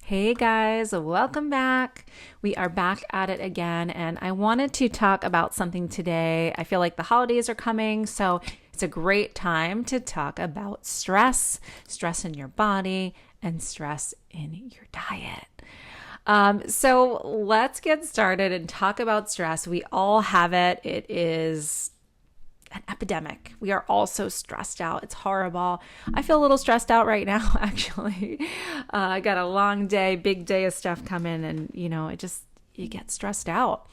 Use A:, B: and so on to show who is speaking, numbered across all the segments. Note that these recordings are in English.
A: Hey guys, welcome back. We are back at it again, and I wanted to talk about something today. I feel like the holidays are coming, so it's a great time to talk about stress in your body, and stress in your diet. So let's get started and talk about stress. We all have it. It is an epidemic. We are all so stressed out. It's horrible. I feel a little stressed out right now, actually. I got a long day, big day of stuff coming, and you get stressed out.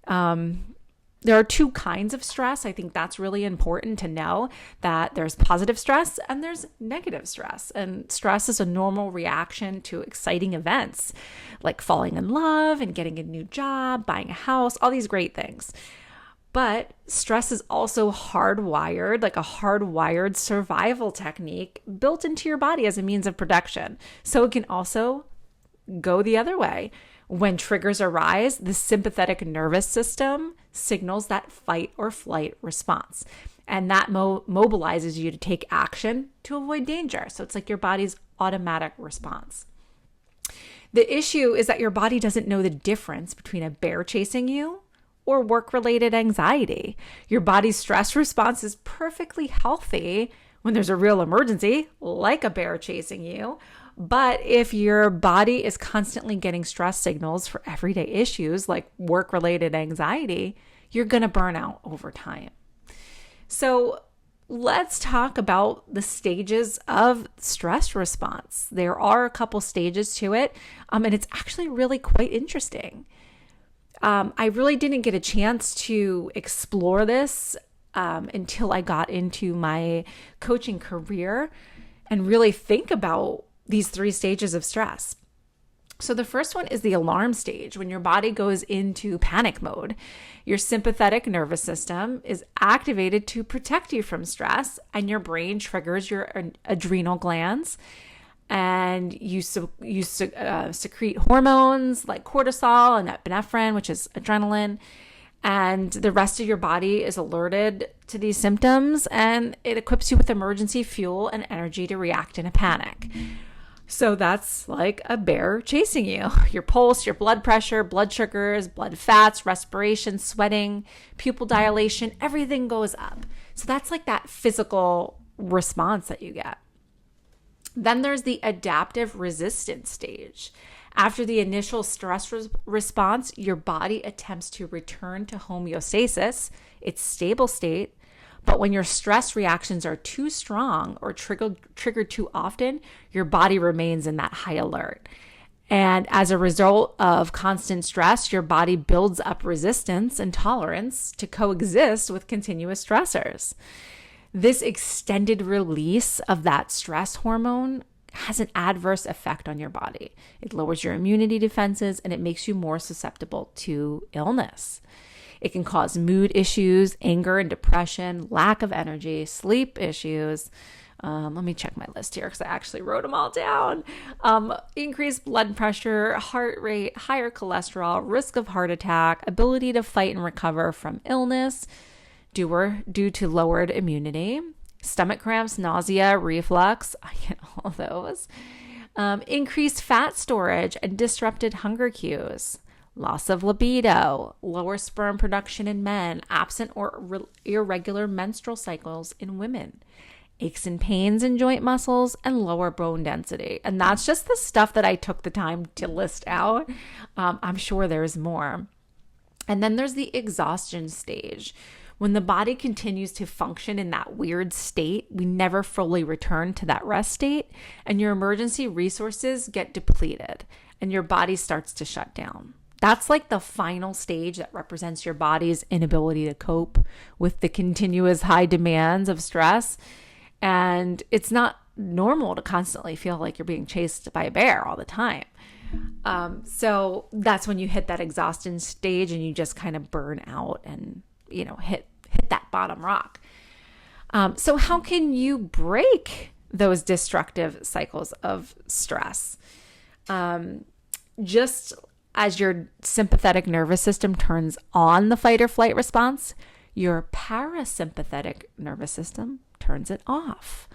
A: There are two kinds of stress. I think that's really important to know that there's positive stress and there's negative stress. And stress is a normal reaction to exciting events like falling in love and getting a new job, buying a house, all these great things. But stress is also hardwired, like a hardwired survival technique built into your body as a means of protection. So it can also go the other way. When triggers arise, the sympathetic nervous system signals that fight or flight response. And that mobilizes you to take action to avoid danger. So it's like your body's automatic response. The issue is that your body doesn't know the difference between a bear chasing you or work-related anxiety. Your body's stress response is perfectly healthy when there's a real emergency, like a bear chasing you. But if your body is constantly getting stress signals for everyday issues like work-related anxiety, you're going to burn out over time. So let's talk about the stages of stress response. There are a couple stages to it, and it's actually really quite interesting. I really didn't get a chance to explore this until I got into my coaching career and really think about these three stages of stress. So the first one is the alarm stage, when your body goes into panic mode. Your sympathetic nervous system is activated to protect you from stress, and your brain triggers your adrenal glands. And you secrete hormones like cortisol and epinephrine, which is adrenaline. And the rest of your body is alerted to these symptoms, and it equips you with emergency fuel and energy to react in a panic. So that's like a bear chasing you. Your pulse, your blood pressure, blood sugars, blood fats, respiration, sweating, pupil dilation, everything goes up. So that's like that physical response that you get. Then there's the adaptive resistance stage. After the initial stress response, your body attempts to return to homeostasis, its stable state. But when your stress reactions are too strong or triggered too often, your body remains in that high alert. And as a result of constant stress, your body builds up resistance and tolerance to coexist with continuous stressors. This extended release of that stress hormone has an adverse effect on your body. It lowers your immunity defenses and it makes you more susceptible to illness. It can cause mood issues, anger and depression, lack of energy, sleep issues. Let me check my list here because I actually wrote them all down. Increased blood pressure, heart rate, higher cholesterol, risk of heart attack, ability to fight and recover from illness, due to lowered immunity, stomach cramps, nausea, reflux, I get all those, increased fat storage and disrupted hunger cues, loss of libido, lower sperm production in men, absent or irregular menstrual cycles in women, aches and pains in joint muscles, and lower bone density. And that's just the stuff that I took the time to list out. I'm sure there's more. And then there's the exhaustion stage. When the body continues to function in that weird state, we never fully return to that rest state, and your emergency resources get depleted and your body starts to shut down. That's like the final stage that represents your body's inability to cope with the continuous high demands of stress. And it's not normal to constantly feel like you're being chased by a bear all the time. So that's when you hit that exhaustion stage and you just kind of burn out and hit that bottom rock. So how can you break those destructive cycles of stress? Just as your sympathetic nervous system turns on the fight or flight response, your parasympathetic nervous system turns it off.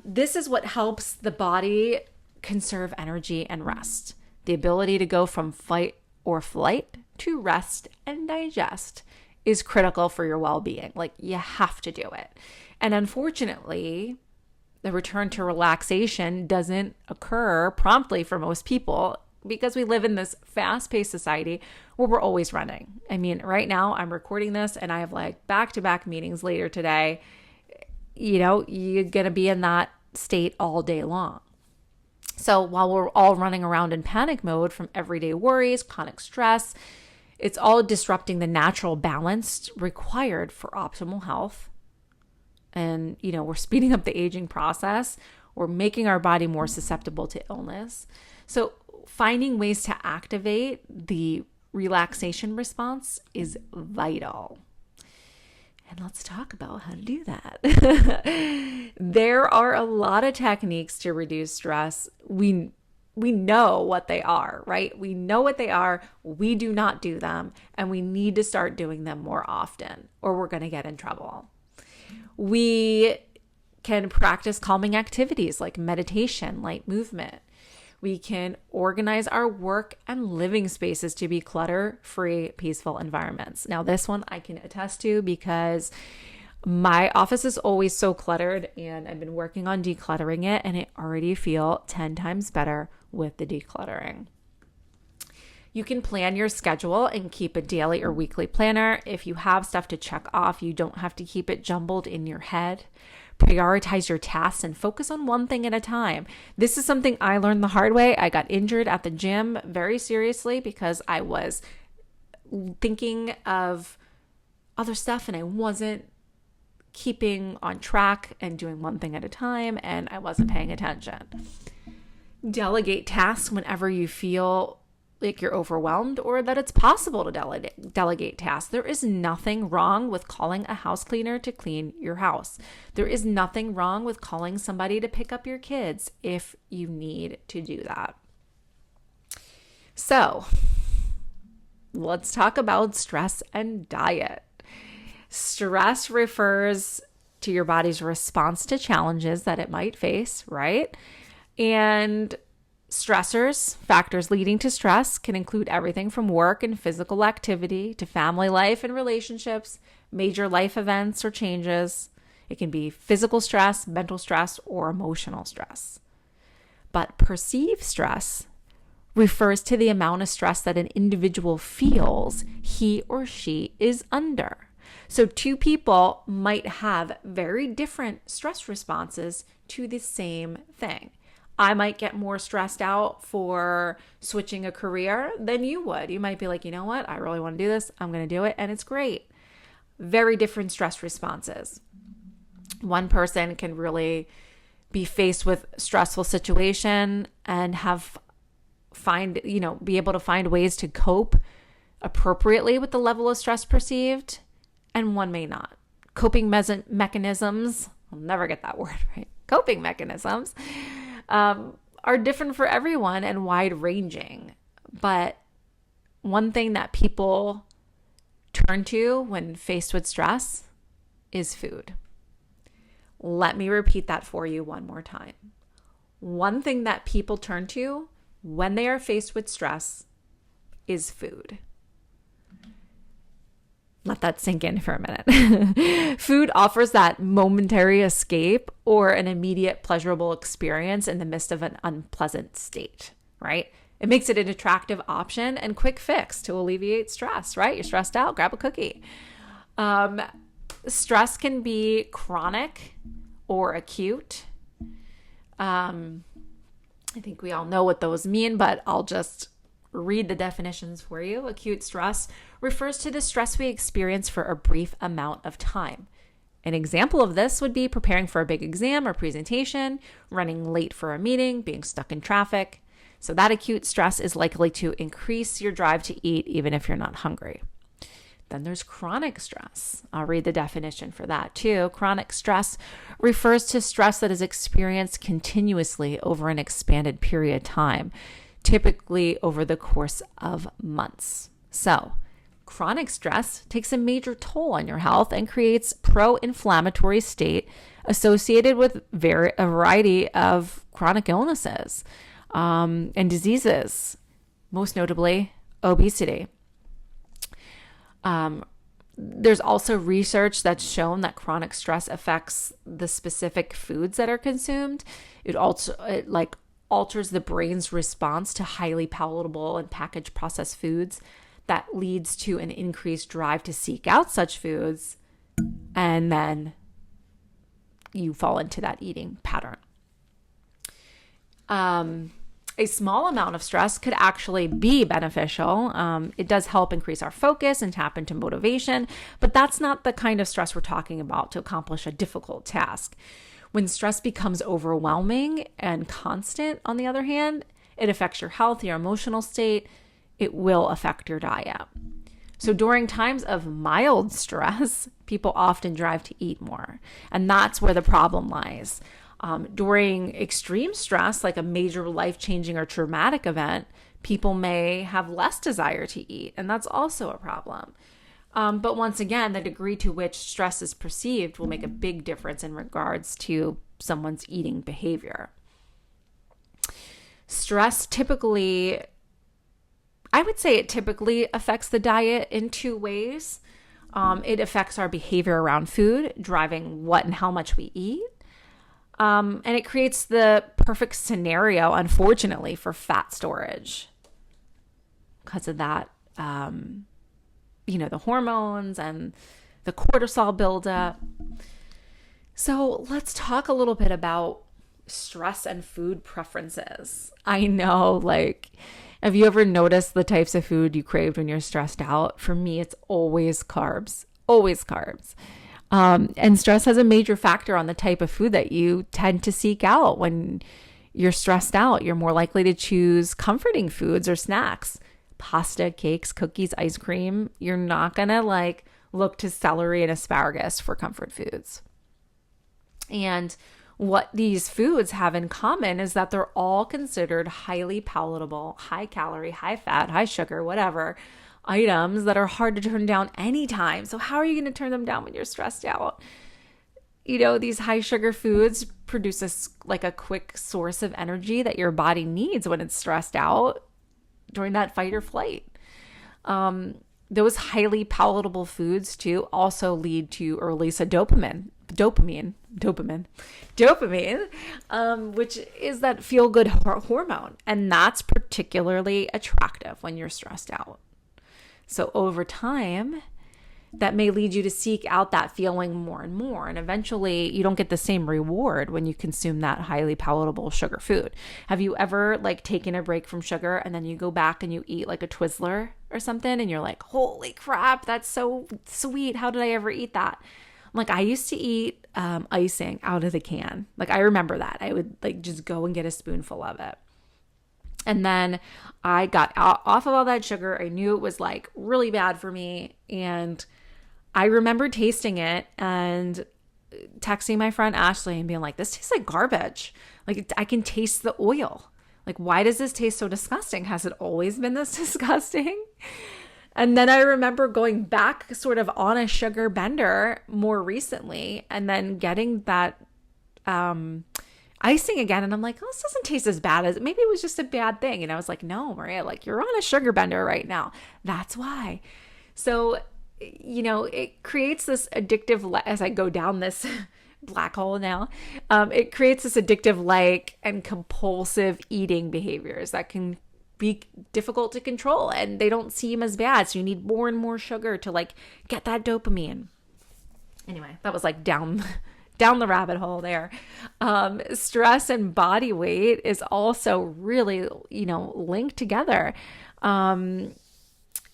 A: This is what helps the body conserve energy and rest. The ability to go from fight or flight to rest and digest is critical for your well-being. Like, you have to do it. And unfortunately, the return to relaxation doesn't occur promptly for most people because we live in this fast-paced society where we're always running. I mean, right now I'm recording this and I have like back-to-back meetings later today. You know, you're going to be in that state all day long. So while we're all running around in panic mode from everyday worries, chronic stress, it's all disrupting the natural balance required for optimal health. And, you know, we're speeding up the aging process. We're making our body more susceptible to illness. So finding ways to activate the relaxation response is vital. And let's talk about how to do that. There are a lot of techniques to reduce stress. We know what they are, right? We know what they are. We do not do them, and we need to start doing them more often, or we're going to get in trouble. We can practice calming activities like meditation, light movement. We can organize our work and living spaces to be clutter-free, peaceful environments. Now, this one I can attest to because my office is always so cluttered, and I've been working on decluttering it, and I already feel 10 times better with the decluttering. You can plan your schedule and keep a daily or weekly planner. If you have stuff to check off, you don't have to keep it jumbled in your head. Prioritize your tasks and focus on one thing at a time. This is something I learned the hard way. I got injured at the gym very seriously because I was thinking of other stuff and I wasn't keeping on track and doing one thing at a time, and I wasn't paying attention. Delegate tasks whenever you feel like you're overwhelmed or that it's possible to delegate tasks. There is nothing wrong with calling a house cleaner to clean your house. There is nothing wrong with calling somebody to pick up your kids if you need to do that. So, let's talk about stress and diet. Stress refers to your body's response to challenges that it might face, right? And stressors, factors leading to stress, can include everything from work and physical activity to family life and relationships, major life events or changes. It can be physical stress, mental stress, or emotional stress. But perceived stress refers to the amount of stress that an individual feels he or she is under. So two people might have very different stress responses to the same thing. I might get more stressed out for switching a career than you would. You might be like, you know what? I really want to do this. I'm going to do it. And it's great. Very different stress responses. One person can really be faced with a stressful situation and be able to find ways to cope appropriately with the level of stress perceived, and one may not. Coping mechanisms, I'll never get that word right. Coping mechanisms are different for everyone and wide-ranging. But one thing that people turn to when faced with stress is food. Let me repeat that for you one more time. One thing that people turn to when they are faced with stress is food. Let that sink in for a minute. Food offers that momentary escape or an immediate pleasurable experience in the midst of an unpleasant state, right? It makes it an attractive option and quick fix to alleviate stress, right? You're stressed out, grab a cookie. Stress can be chronic or acute. I think we all know what those mean, but I'll just read the definitions for you. Acute stress refers to the stress we experience for a brief amount of time. An example of this would be preparing for a big exam or presentation, running late for a meeting, being stuck in traffic. So that acute stress is likely to increase your drive to eat even if you're not hungry. Then there's chronic stress. I'll read the definition for that too. Chronic stress refers to stress that is experienced continuously over an expanded period of time, typically over the course of months. So, chronic stress takes a major toll on your health and creates pro-inflammatory state associated with a variety of chronic illnesses. and diseases, most notably obesity. There's also research that's shown that chronic stress affects the specific foods that are consumed. It alters the brain's response to highly palatable and packaged processed foods. That leads to an increased drive to seek out such foods, and then you fall into that eating pattern. A small amount of stress could actually be beneficial. It does help increase our focus and tap into motivation, but that's not the kind of stress we're talking about to accomplish a difficult task. When stress becomes overwhelming and constant, on the other hand, it affects your health, your emotional state. It will affect your diet. So during times of mild stress, people often drive to eat more, and that's where the problem lies. During extreme stress, like a major life-changing or traumatic event, people may have less desire to eat, and that's also a problem. But once again, the degree to which stress is perceived will make a big difference in regards to someone's eating behavior. Stress typically, I would say it typically affects the diet in two ways. It affects our behavior around food, driving what and how much we eat. And it creates the perfect scenario, unfortunately, for fat storage because of that, the hormones and the cortisol buildup. So let's talk a little bit about stress and food preferences. I know, have you ever noticed the types of food you crave when you're stressed out? For me, it's always carbs, always carbs. And stress has a major factor on the type of food that you tend to seek out when you're stressed out. You're more likely to choose comforting foods or snacks, pasta, cakes, cookies, ice cream. You're not going to look to celery and asparagus for comfort foods. And what these foods have in common is that they're all considered highly palatable, high calorie, high fat, high sugar, whatever, items that are hard to turn down anytime. So how are you going to turn them down when you're stressed out? These high sugar foods produce a quick source of energy that your body needs when it's stressed out during that fight or flight. Those highly palatable foods too also lead to a release of dopamine, which is that feel-good hormone. And that's particularly attractive when you're stressed out. So over time, that may lead you to seek out that feeling more and more. And eventually you don't get the same reward when you consume that highly palatable sugar food. Have you ever taken a break from sugar and then you go back and you eat a Twizzler or something and you're like, holy crap, that's so sweet. How did I ever eat that? I used to eat icing out of the can. I remember that. I would just go and get a spoonful of it. And then I got off of all that sugar. I knew it was really bad for me. And I remember tasting it and texting my friend Ashley and being like, this tastes like garbage. I can taste the oil. Why does this taste so disgusting? Has it always been this disgusting? And then I remember going back sort of on a sugar bender more recently and then getting that icing again. And I'm like, oh, this doesn't taste as bad as maybe it was just a bad thing. And I was like, no, Maria, you're on a sugar bender right now. That's why. So, it creates this addictive, as I go down this black hole now, it creates this addictive and compulsive eating behaviors that can be difficult to control, and they don't seem as bad. So you need more and more sugar to get that dopamine. Anyway, that was down the rabbit hole there. Stress and body weight is also really, linked together.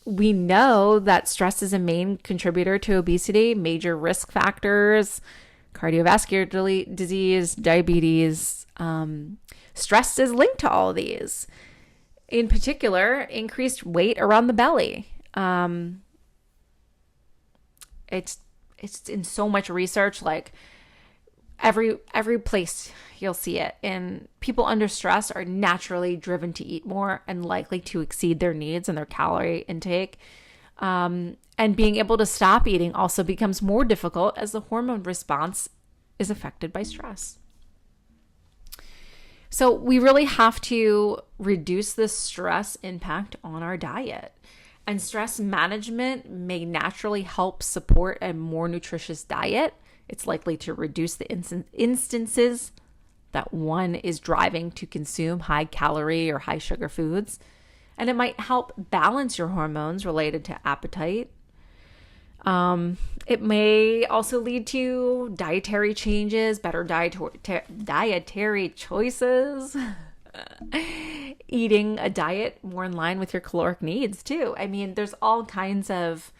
A: We know that stress is a main contributor to obesity, major risk factors, cardiovascular disease, diabetes. Stress is linked to all of these. In particular, increased weight around the belly. It's in so much research, every place you'll see it. And people under stress are naturally driven to eat more and likely to exceed their needs and their calorie intake. And being able to stop eating also becomes more difficult as the hormone response is affected by stress. So we really have to reduce the stress impact on our diet. And stress management may naturally help support a more nutritious diet. It's likely to reduce the instances that one is driving to consume high calorie or high sugar foods. And it might help balance your hormones related to appetite. It may also lead to dietary changes, better dietary choices, eating a diet more in line with your caloric needs too. I mean, there's all kinds of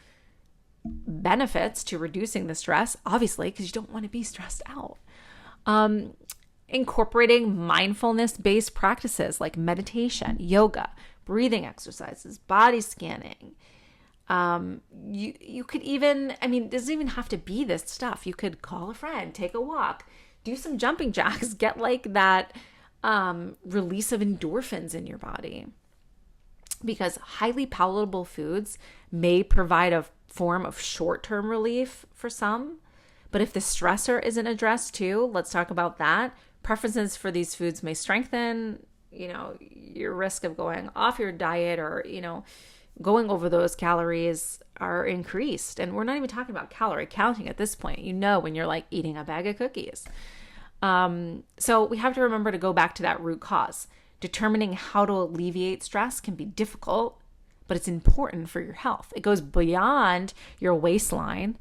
A: benefits to reducing the stress, obviously, because you don't want to be stressed out. Incorporating mindfulness-based practices like meditation, yoga, breathing exercises, body scanning. You could even, I mean, it doesn't even have to be this stuff. You could call a friend, take a walk, do some jumping jacks, get like that release of endorphins in your body. Because highly palatable foods may provide a form of short-term relief for some. But if the stressor isn't addressed too, let's talk about that. Preferences for these foods may strengthen, your risk of going off your diet or, going over those calories are increased. And we're not even talking about calorie counting at this point, when you're like eating a bag of cookies. So we have to remember to go back to that root cause. Determining how to alleviate stress can be difficult, but it's important for your health. It goes beyond your waistline.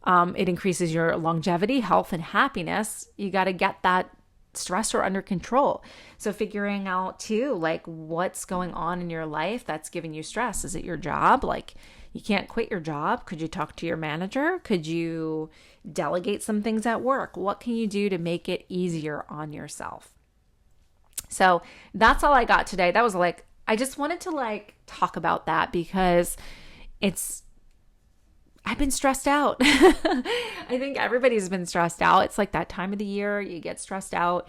A: It increases your longevity, health, and happiness. You got to get that stressor under control. So figuring out too, like what's going on in your life that's giving you stress. Is it your job? Like you can't quit your job. Could you talk to your manager? Could you delegate some things at work? What can you do to make it easier on yourself? So that's all I got today. That was like, I just wanted to talk about that because I've been stressed out. I think everybody's been stressed out. It's like that time of the year you get stressed out.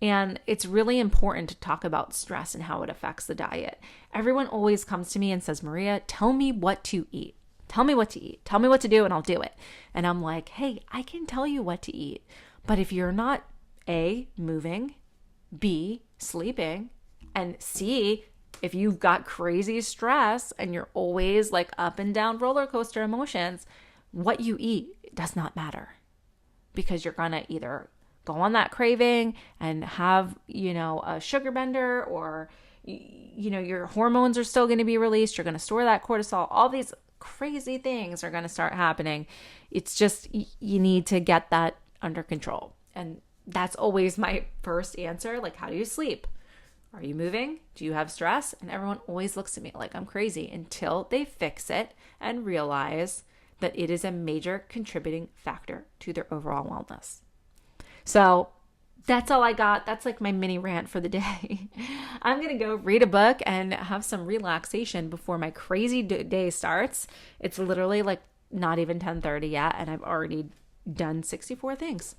A: And it's really important to talk about stress and how it affects the diet. Everyone always comes to me and says, Maria, tell me what to eat. Tell me what to eat. Tell me what to do and I'll do it. And I'm like, hey, I can tell you what to eat. But if you're not A, moving, B, sleeping, and C, if you've got crazy stress and you're always like up and down roller coaster emotions, what you eat does not matter because you're going to either go on that craving and have, a sugar bender or, your hormones are still going to be released. You're going to store that cortisol. All these crazy things are going to start happening. It's just, you need to get that under control. And that's always my first answer. Like, how do you sleep? Are you moving? Do you have stress? And everyone always looks at me like I'm crazy until they fix it and realize that it is a major contributing factor to their overall wellness. So that's all I got. That's like my mini rant for the day. I'm going to go read a book and have some relaxation before my crazy day starts. It's literally like not even 10:30 yet, and I've already done 64 things.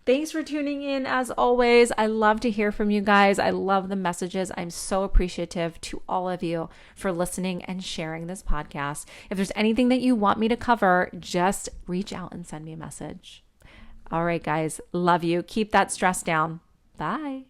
A: Thanks for tuning in as always. I love to hear from you guys. I love the messages. I'm so appreciative to all of you for listening and sharing this podcast. If there's anything that you want me to cover, just reach out and send me a message. All right, guys. Love you. Keep that stress down. Bye.